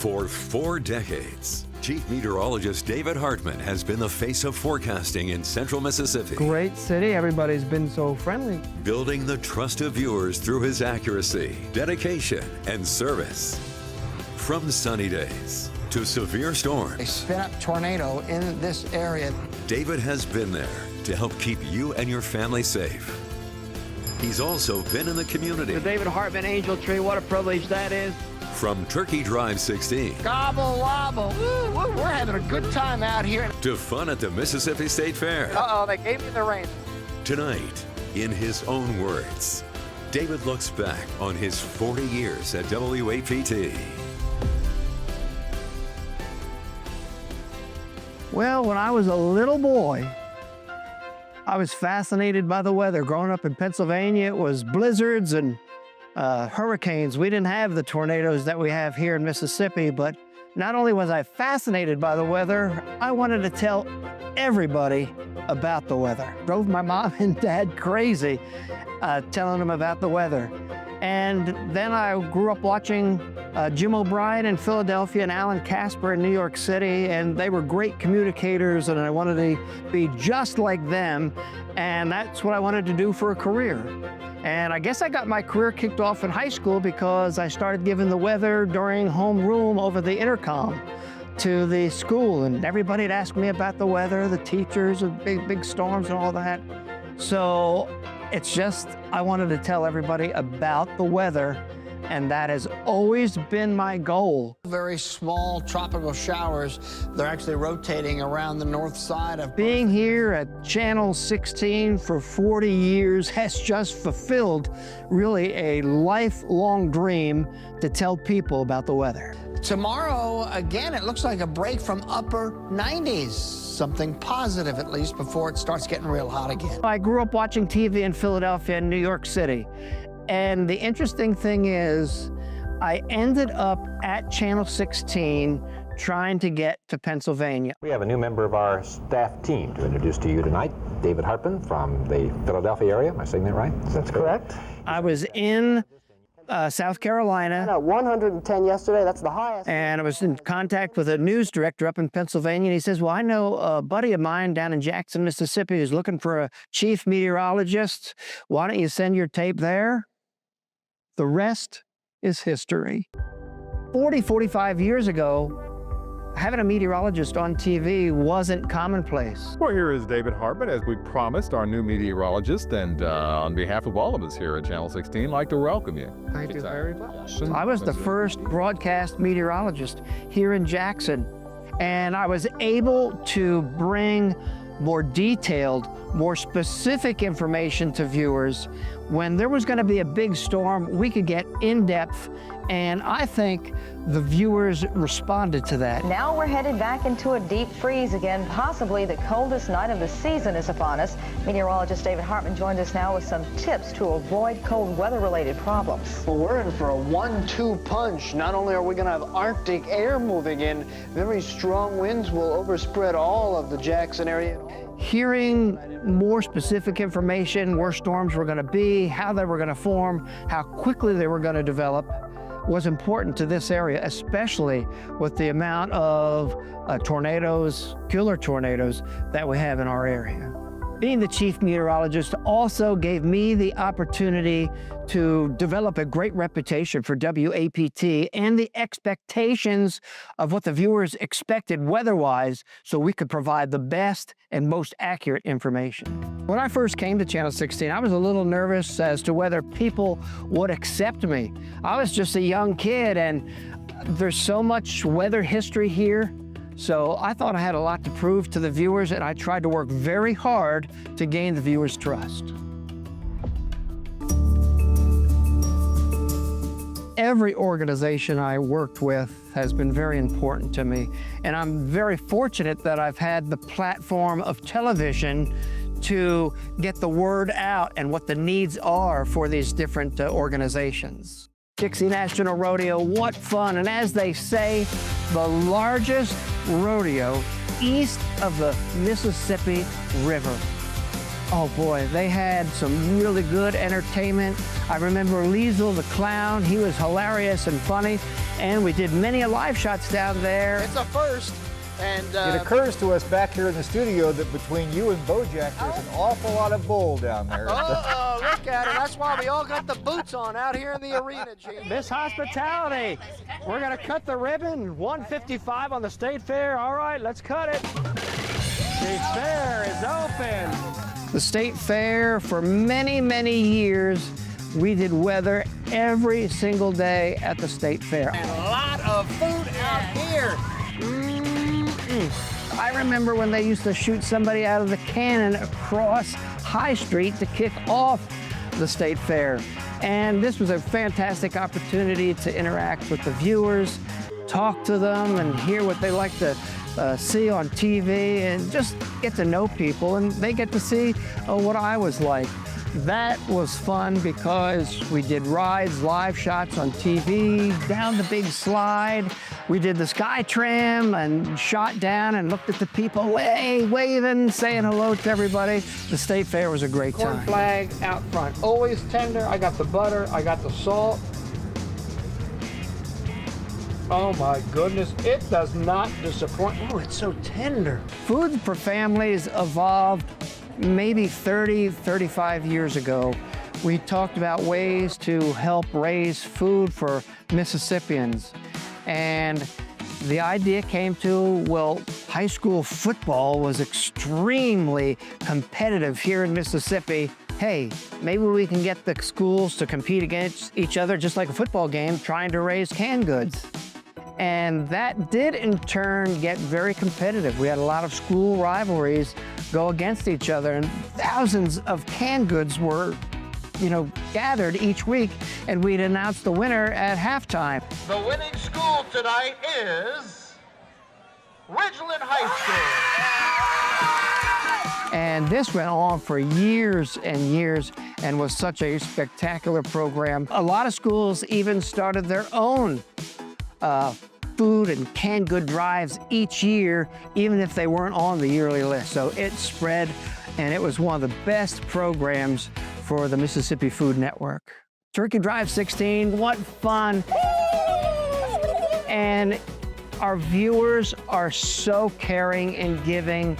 For 4 decades, Chief Meteorologist David Hartman has been the face of forecasting in central Mississippi. Great city, everybody's been so friendly. Building the trust of viewers through his accuracy, dedication, and service. From sunny days to severe storms, A spin-up tornado in this area. David has been there to help keep you and your family safe. He's also been in the community. The David Hartman Angel Tree, what a privilege that is. From Turkey Drive 16 Gobble wobble. Woo, woo, we're having a good time out here. to fun at the Mississippi State Fair. Uh-oh, they gave me the rain. Tonight, in his own words, David looks back on his 40 years at WAPT. Well, when I was a little boy, I was fascinated by the weather. Growing up in Pennsylvania, it was blizzards and hurricanes. We didn't have the tornadoes that we have here in Mississippi, but not only was I fascinated by the weather, I wanted to tell everybody about the weather. Drove my mom and dad crazy telling them about the weather. And then I grew up watching Jim O'Brien in Philadelphia and Alan Casper in New York City, and they were great communicators, and I wanted to be just like them, and that's what I wanted to do for a career. And I guess I got my career kicked off in high school because I started giving the weather during homeroom over the intercom to the school, and everybody'd ask me about the weather, the teachers, the big storms and all that. So it's just, I wanted to tell everybody about the weather, and that has always been my goal. Very small tropical showers. They're actually rotating around the north side of... Being here at Channel 16 for 40 years has just fulfilled really a lifelong dream to tell people about the weather. Tomorrow, again, it looks like a break from upper 90s. Something positive, at least, before it starts getting real hot again. I grew up watching TV in Philadelphia and New York City. And the interesting thing is, I ended up at Channel 16 trying to get to Pennsylvania. We have a new member of our staff team to introduce to you tonight, David Hartman from the Philadelphia area. Am I saying that right? That's correct. I was in South Carolina. 110 yesterday, that's the highest. And I was in contact with a news director up in Pennsylvania, and he says, well, I know a buddy of mine down in Jackson, Mississippi, who's looking for a chief meteorologist. Why don't you send your tape there? The rest is history. 45 years ago, having a meteorologist on TV wasn't commonplace. Well, here is David Hartman, as we promised, our new meteorologist, and on behalf of all of us here at Channel 16, I'd like to welcome you. Thank you very much. I was the first broadcast meteorologist here in Jackson, and I was able to bring more detailed, more specific information to viewers. When there was going to be a big storm, we could get in-depth, and I think the viewers responded to that. Now we're headed back into a deep freeze again. Possibly the coldest night of the season is upon us. Meteorologist David Hartman joins us now with some tips to avoid cold weather-related problems. Well, we're in for a 1-2 punch. Not only are we going to have Arctic air moving in, very strong winds will overspread all of the Jackson area. Hearing more specific information, where storms were going to be, how they were going to form, how quickly they were going to develop, was important to this area, especially with the amount of tornadoes, killer tornadoes, that we have in our area. Being the chief meteorologist also gave me the opportunity to develop a great reputation for WAPT and the expectations of what the viewers expected weather-wise, so we could provide the best and most accurate information. When I first came to Channel 16, I was a little nervous as to whether people would accept me. I was just a young kid, and there's so much weather history here. So I thought I had a lot to prove to the viewers, and I tried to work very hard to gain the viewers' trust. Every organization I worked with has been very important to me, and I'm very fortunate that I've had the platform of television to get the word out and what the needs are for these different organizations. Dixie National Rodeo, what fun. And as they say, the largest rodeo east of the Mississippi River. Oh boy, they had some really good entertainment. I remember Liesel the clown, he was hilarious and funny. And we did many live shots down there. It's a first. And it occurs to us back here in the studio that between you and Bojack, there's an awful lot of bull down there. oh, look at it. That's why we all got the boots on out here in the arena, Gene. Miss Hospitality, we're gonna cut the ribbon. 155 on the State Fair. All right, let's cut it. State Fair is open. The State Fair, for many, many years, we did weather every single day at the State Fair. And a lot of food out here. I remember when they used to shoot somebody out of the cannon across High Street to kick off the State Fair. And this was a fantastic opportunity to interact with the viewers, talk to them and hear what they like to see on TV and just get to know people, and they get to see what I was like. That was fun because we did rides, live shots on TV, down the big slide. We did the Sky Tram and shot down and looked at the people waving, saying hello to everybody. The State Fair was a great time. Corn flag out front, always tender. I got the butter, I got the salt. Oh my goodness, it does not disappoint. Oh, it's so tender. Food for Families evolved maybe 30, 35 years ago. We talked about ways to help raise food for Mississippians. And the idea came to, well, high school football was extremely competitive here in Mississippi. Hey, maybe we can get the schools to compete against each other just like a football game, trying to raise canned goods. And that did in turn get very competitive. We had a lot of school rivalries go against each other, and thousands of canned goods were, gathered each week, and we'd announce the winner at halftime. The winning school tonight is Ridgeland High School. And this went on for years and years and was such a spectacular program. A lot of schools even started their own food and canned good drives each year, even if they weren't on the yearly list. So it spread, and it was one of the best programs for the Mississippi Food Network. Turkey Drive 16, what fun. And our viewers are so caring and giving.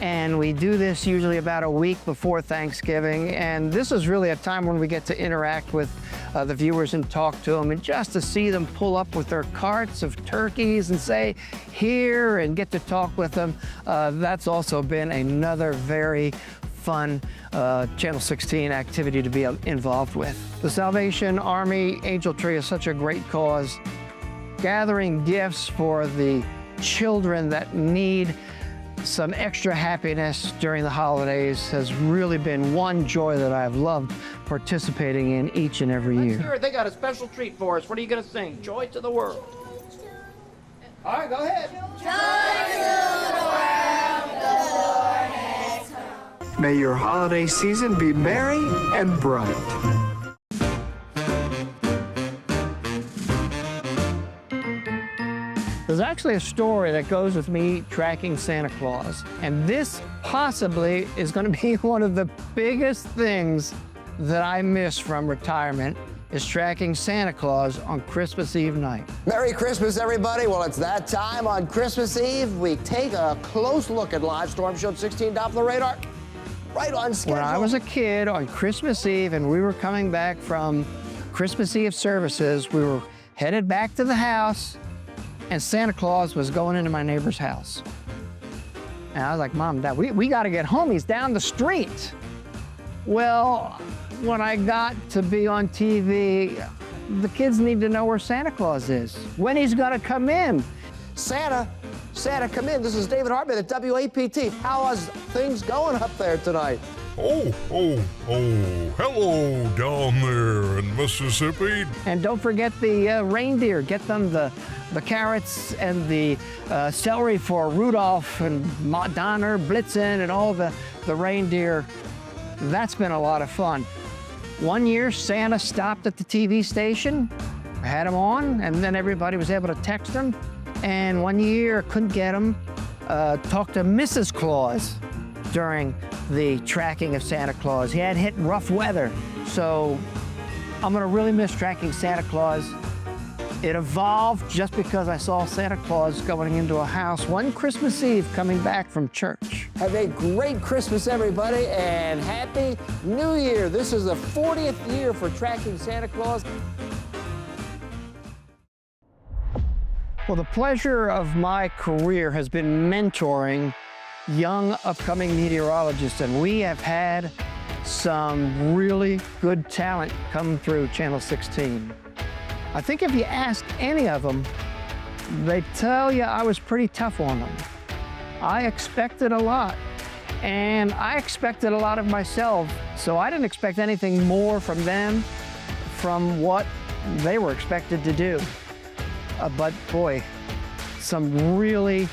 And we do this usually about a week before Thanksgiving. And this is really a time when we get to interact with the viewers and talk to them, and just to see them pull up with their carts of turkeys and say, here, and get to talk with them. That's also been another very fun Channel 16 activity to be involved with. The Salvation Army Angel Tree is such a great cause. Gathering gifts for the children that need some extra happiness during the holidays has really been one joy that I've loved participating in each and every year. Here, they got a special treat for us. What are you going to sing? Joy to the world. All right, go ahead. Joy to the world, the Lord has come. May your holiday season be merry and bright. There's actually a story that goes with me tracking Santa Claus, and this possibly is going to be one of the biggest things that I miss from retirement, is tracking Santa Claus on Christmas Eve night. Merry Christmas, everybody. Well, it's that time on Christmas Eve. We take a close look at live Storm Shield 16 Doppler radar, right on schedule. When I was a kid on Christmas Eve and we were coming back from Christmas Eve services, we were headed back to the house, and Santa Claus was going into my neighbor's house. And I was like, Mom, Dad, we got to get home. He's down the street. Well, when I got to be on TV, the kids need to know where Santa Claus is, when he's going to come in. Santa, come in. This is David Hartman at WAPT. How is things going up there tonight? Oh, hello down there in Mississippi. And don't forget the reindeer. Get them the carrots and the celery for Rudolph and Donner, Blitzen, and all the reindeer. That's been a lot of fun. One year, Santa stopped at the TV station, had him on, and then everybody was able to text him. And one year, couldn't get him, talked to Mrs. Claus during the tracking of Santa Claus. He had hit rough weather, so I'm gonna really miss tracking Santa Claus. It evolved just because I saw Santa Claus going into a house one Christmas Eve coming back from church. Have a great Christmas, everybody, and Happy New Year. This is the 40th year for tracking Santa Claus. Well, the pleasure of my career has been mentoring young upcoming meteorologists, and we have had some really good talent come through Channel 16. I think if you asked any of them, they'd tell you I was pretty tough on them. I expected a lot, and I expected a lot of myself, so I didn't expect anything more from them from what they were expected to do. But boy, some really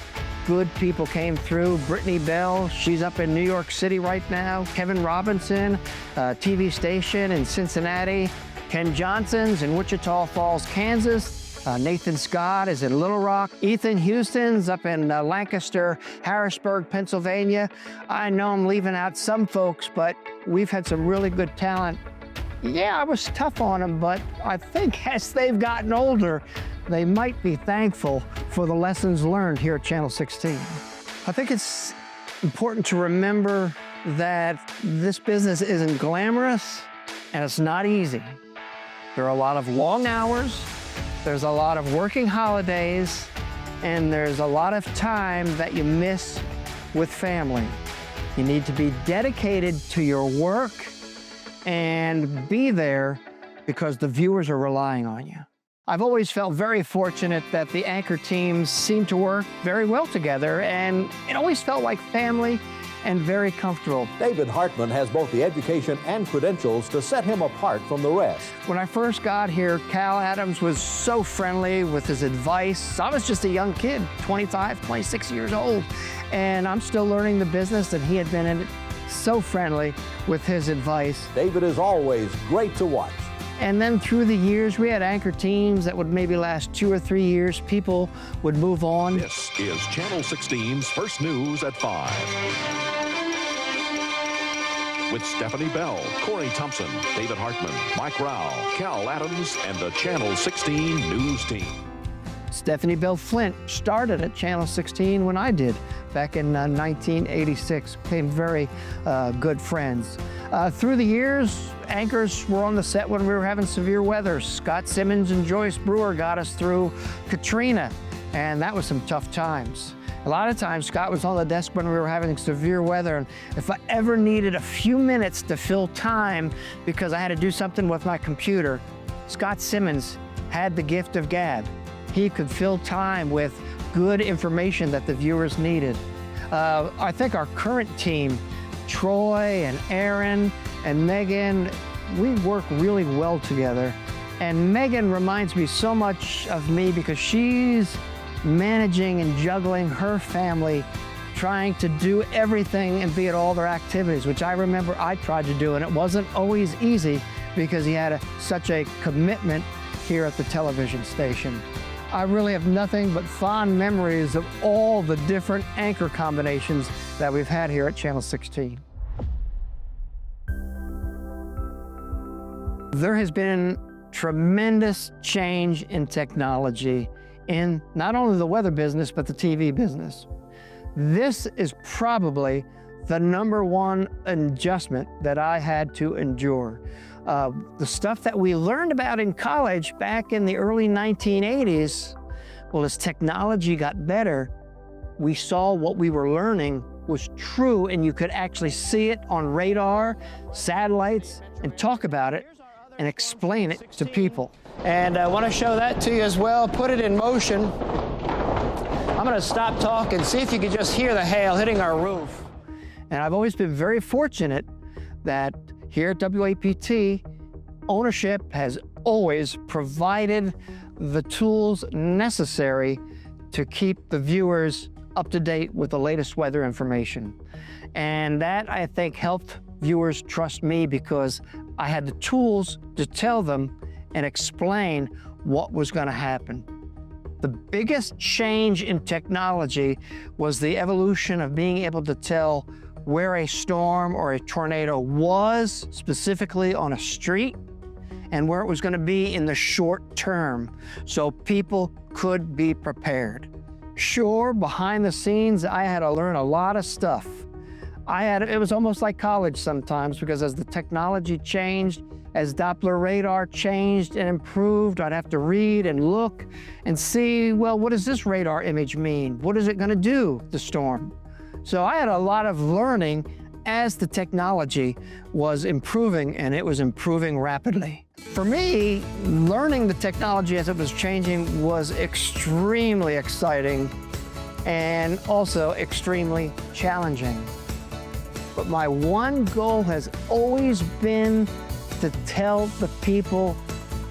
good people came through. Brittany Bell, she's up in New York City right now. Kevin Robinson, TV station in Cincinnati. Ken Johnson's in Wichita Falls, Kansas. Nathan Scott is in Little Rock. Ethan Houston's up in Lancaster, Harrisburg, Pennsylvania. I know I'm leaving out some folks, but we've had some really good talent. Yeah, I was tough on them, but I think as they've gotten older, they might be thankful for the lessons learned here at Channel 16. I think it's important to remember that this business isn't glamorous and it's not easy. There are a lot of long hours, there's a lot of working holidays, and there's a lot of time that you miss with family. You need to be dedicated to your work and be there because the viewers are relying on you. I've always felt very fortunate that the anchor teams seem to work very well together, and it always felt like family and very comfortable. David Hartman has both the education and credentials to set him apart from the rest. When I first got here, Cal Adams was so friendly with his advice. I was just a young kid, 25, 26 years old, and I'm still learning the business, and he had been in it so friendly with his advice. David is always great to watch. And then through the years, we had anchor teams that would maybe last 2 or 3 years. People would move on. This is Channel 16's First News at 5. With Stephanie Bell, Corey Thompson, David Hartman, Mike Rao, Cal Adams, and the Channel 16 News Team. Stephanie Bell Flint started at Channel 16 when I did, back in 1986. Became very good friends. Through the years, anchors were on the set when we were having severe weather. Scott Simmons and Joyce Brewer got us through Katrina, and that was some tough times. A lot of times, Scott was on the desk when we were having severe weather, and if I ever needed a few minutes to fill time because I had to do something with my computer, Scott Simmons had the gift of gab. He could fill time with good information that the viewers needed. I think our current team, Troy and Aaron and Megan, we work really well together. And Megan reminds me so much of me because she's managing and juggling her family, trying to do everything and be at all their activities, which I remember I tried to do, and it wasn't always easy because he had such a commitment here at the television station. I really have nothing but fond memories of all the different anchor combinations that we've had here at Channel 16. There has been tremendous change in technology in not only the weather business, but the TV business. This is probably the #1 adjustment that I had to endure. The stuff that we learned about in college back in the early 1980s, well, as technology got better, we saw what we were learning was true, and you could actually see it on radar, satellites, and talk about it and explain it to people. And I want to show that to you as well. Put it in motion. I'm going to stop talking, see if you can just hear the hail hitting our roof. And I've always been very fortunate that here at WAPT, ownership has always provided the tools necessary to keep the viewers up to date with the latest weather information. And that, I think, helped viewers trust me because I had the tools to tell them and explain what was going to happen. The biggest change in technology was the evolution of being able to tell where a storm or a tornado was, specifically on a street, and where it was going to be in the short term, so people could be prepared. Sure, behind the scenes, I had to learn a lot of stuff. It was almost like college sometimes, because as the technology changed, as Doppler radar changed and improved, I'd have to read and look and see, well, what does this radar image mean? What is it going to do, the storm? So I had a lot of learning as the technology was improving, and it was improving rapidly. For me, learning the technology as it was changing was extremely exciting and also extremely challenging. But my one goal has always been to tell the people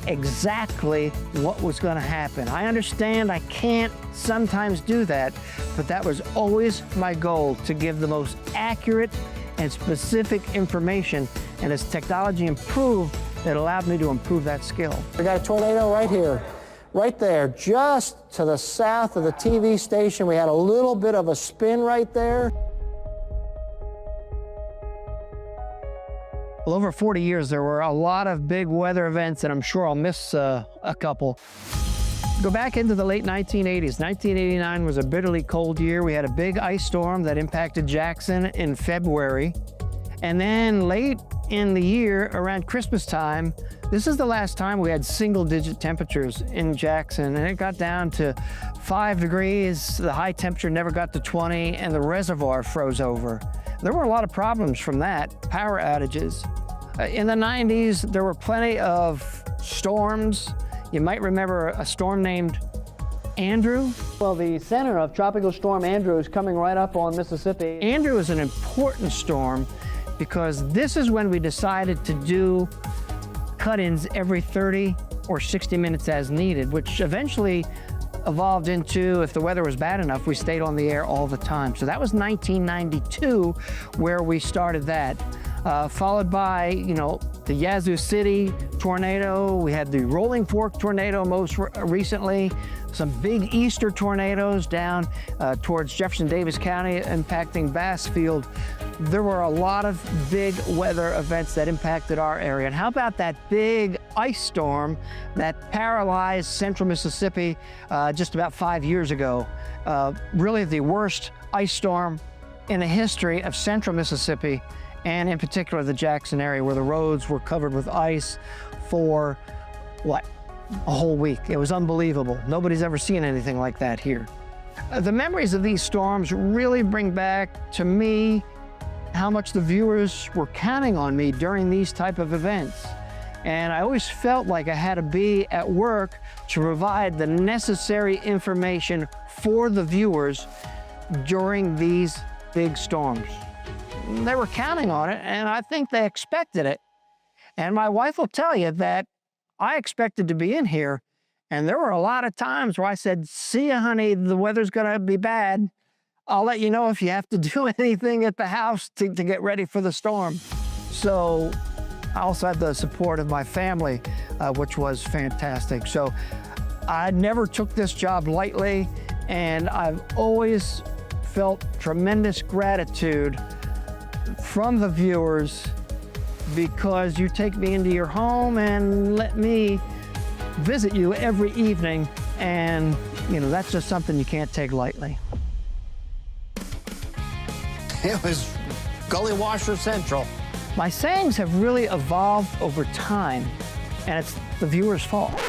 exactly what was going to happen. I understand I can't sometimes do that, but that was always my goal, to give the most accurate and specific information. And as technology improved, it allowed me to improve that skill. We got a tornado right here, right there, just to the south of the TV station. We had a little bit of a spin right there. Well, over 40 years, there were a lot of big weather events, and I'm sure I'll miss a couple. Go back into the late 1980s. 1989 was a bitterly cold year. We had a big ice storm that impacted Jackson in February. And then late in the year, around Christmas time, this is the last time we had single-digit temperatures in Jackson, and it got down to 5 degrees. The high temperature never got to 20, and the reservoir froze over. There were a lot of problems from that, power outages. In the 90s, there were plenty of storms. You might remember a storm named Andrew. Well, the center of Tropical Storm Andrew is coming right up on Mississippi. Andrew is an important storm because this is when we decided to do cut-ins every 30 or 60 minutes as needed, which eventually evolved into, if the weather was bad enough, we stayed on the air all the time. So that was 1992 where we started that. Followed by, the Yazoo City tornado. We had the Rolling Fork tornado most recently. Some big Easter tornadoes down towards Jefferson Davis County impacting Bassfield. There were a lot of big weather events that impacted our area. And how about that big ice storm that paralyzed central Mississippi just about 5 years ago? Really the worst ice storm in the history of central Mississippi, and in particular the Jackson area, where the roads were covered with ice for, a whole week. It was unbelievable. Nobody's ever seen anything like that here. The memories of these storms really bring back to me how much the viewers were counting on me during these type of events. And I always felt like I had to be at work to provide the necessary information for the viewers during these big storms. They were counting on it, and I think they expected it. And my wife will tell you that I expected to be in here, and there were a lot of times where I said, "See ya, honey, the weather's gonna be bad. I'll let you know if you have to do anything at the house to get ready for the storm." So I also had the support of my family, which was fantastic. So I never took this job lightly, and I've always felt tremendous gratitude from the viewers, because you take me into your home and let me visit you every evening, and that's just something you can't take lightly. It was Gully Washer Central. My sayings have really evolved over time, and it's the viewer's fault.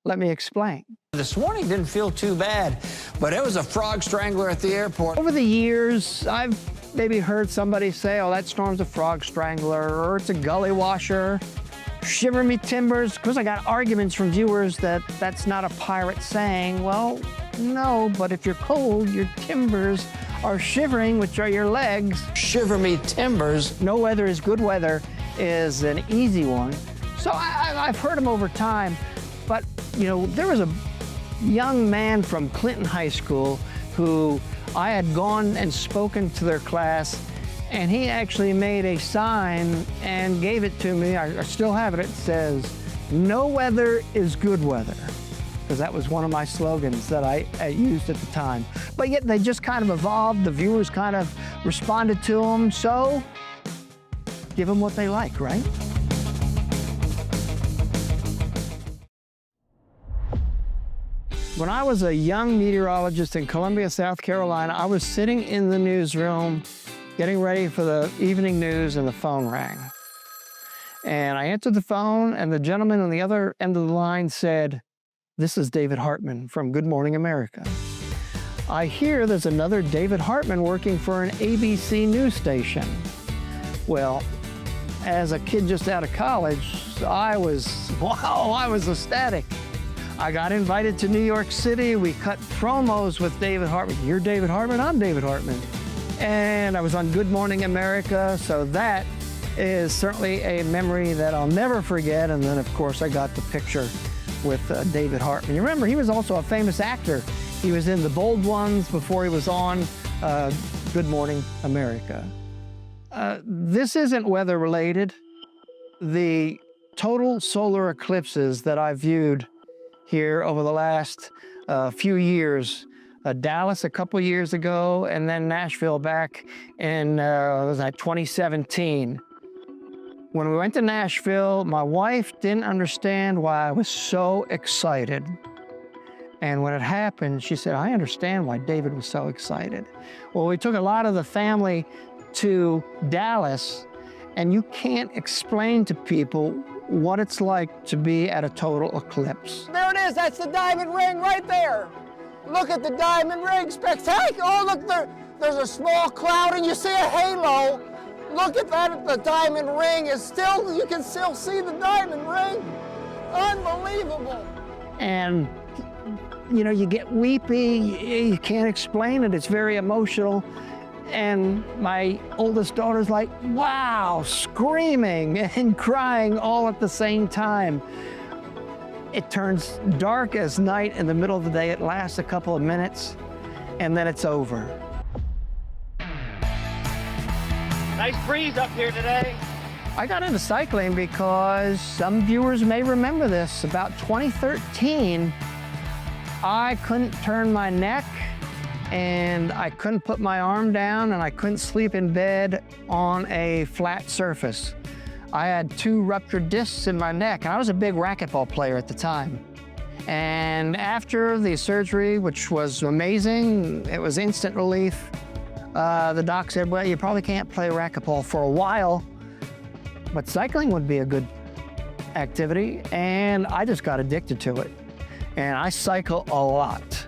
Let me explain. This morning didn't feel too bad, but it was a frog strangler at the airport. Over the years, I've maybe heard somebody say, "Oh, that storm's a frog strangler," or "It's a gully washer." Shiver me timbers, because I got arguments from viewers that that's not a pirate saying. Well, no, but if you're cold, your timbers are shivering, which are your legs. Shiver me timbers. No weather is good weather is an easy one. So I've heard them over time, but there was a young man from Clinton High School who I had gone and spoken to their class, and he actually made a sign and gave it to me. I still have it. It says, "No weather is good weather," because that was one of my slogans that I used at the time. But yet they just kind of evolved. The viewers kind of responded to them. So give them what they like, right? When I was a young meteorologist in Columbia, South Carolina, I was sitting in the newsroom getting ready for the evening news, and the phone rang. And I answered the phone, and the gentleman on the other end of the line said, "This is David Hartman from Good Morning America. I hear there's another David Hartman working for an ABC news station." Well, as a kid just out of college, I was ecstatic. I got invited to New York City. We cut promos with David Hartman. "You're David Hartman, I'm David Hartman." And I was on Good Morning America, so that is certainly a memory that I'll never forget. And then, of course, I got the picture with David Hartman. You remember, he was also a famous actor. He was in The Bold Ones before he was on Good Morning America. This isn't weather related. The total solar eclipses that I viewed here over the last few years, Dallas a couple years ago, and then Nashville back in 2017. When we went to Nashville, my wife didn't understand why I was so excited. And when it happened, she said, "I understand why David was so excited." Well, we took a lot of the family to Dallas, and you can't explain to people what it's like to be at a total eclipse. There it is, that's the diamond ring right there. Look at the diamond ring, spectacular. Oh, look, there's a small cloud and you see a halo. Look at that, the diamond ring is still, you can still see the diamond ring. Unbelievable. And, you know, you get weepy, you can't explain it, it's very emotional. And my oldest daughter's like, "Wow," screaming and crying all at the same time. It turns dark as night in the middle of the day. It lasts a couple of minutes, and then it's over. Nice breeze up here today. I got into cycling because some viewers may remember this. About 2013, I couldn't turn my neck, and I couldn't put my arm down, and I couldn't sleep in bed on a flat surface. I had 2 ruptured discs in my neck, and I was a big racquetball player at the time. And after the surgery, which was amazing, it was instant relief, the doc said, "Well, you probably can't play racquetball for a while, but cycling would be a good activity." And I just got addicted to it. And I cycle a lot.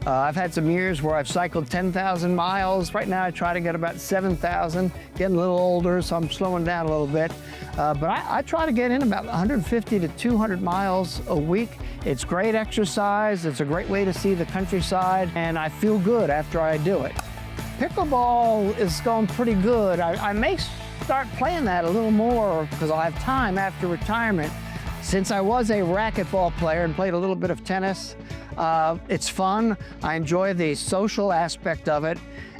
I've had some years where I've cycled 10,000 miles. Right now I try to get about 7,000, getting a little older, so I'm slowing down a little bit. But I try to get in about 150 to 200 miles a week. It's great exercise, it's a great way to see the countryside, and I feel good after I do it. Pickleball is going pretty good. I may start playing that a little more because I'll have time after retirement. Since I was a racquetball player and played a little bit of tennis, it's fun. I enjoy the social aspect of it,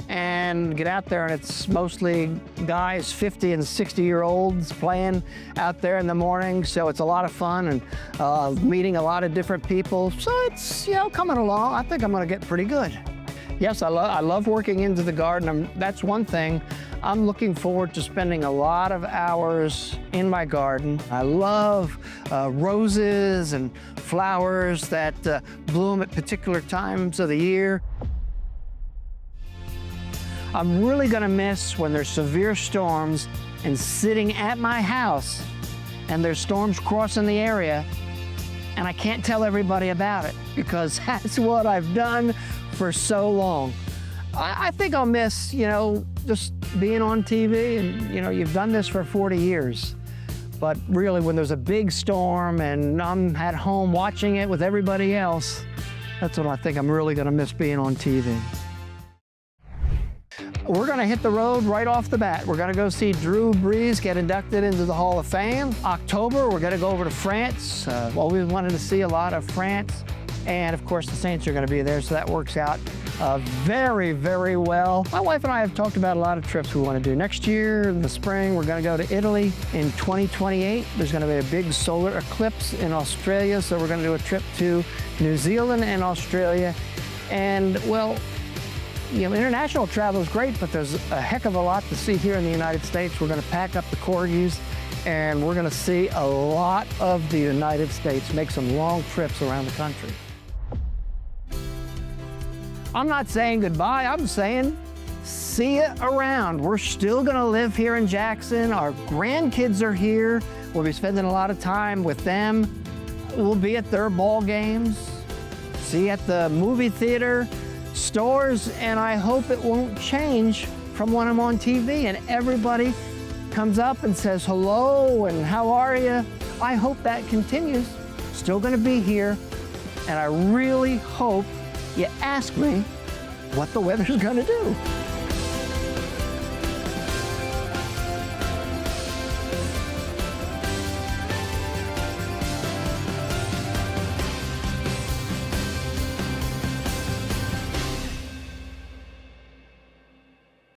and get out there, and it's mostly guys 50 and 60-year-olds playing out there in the morning, so it's a lot of fun, and meeting a lot of different people. So it's, you know, coming along. I think I'm gonna get pretty good. Yes, I love working into the garden. That's one thing. I'm looking forward to spending a lot of hours in my garden. I love roses and flowers that bloom at particular times of the year. I'm really gonna miss when there's severe storms and sitting at my house and there's storms crossing the area and I can't tell everybody about it because that's what I've done for so long. I think I'll miss, you know, just being on TV, and, you know, you've done this for 40 years. But really, when there's a big storm and I'm at home watching it with everybody else, that's when I think I'm really gonna miss being on TV. We're gonna hit the road right off the bat. We're gonna go see Drew Brees get inducted into the Hall of Fame. October, we're gonna go over to France. Always wanted to see a lot of France. And of course, the Saints are gonna be there, so that works out very, very well. My wife and I have talked about a lot of trips we want to do. Next year, in the spring, we're going to go to Italy. In 2028, there's going to be a big solar eclipse in Australia, so we're going to do a trip to New Zealand and Australia. And, well, you know, international travel is great, but there's a heck of a lot to see here in the United States. We're going to pack up the corgis, and we're going to see a lot of the United States, make some long trips around the country. I'm not saying goodbye, I'm saying see you around. We're still gonna live here in Jackson. Our grandkids are here. We'll be spending a lot of time with them. We'll be at their ball games, see you at the movie theater, stores, and I hope it won't change from when I'm on TV and everybody comes up and says hello and how are you? I hope that continues. Still gonna be here, and I really hope you ask me what the weather's gonna do.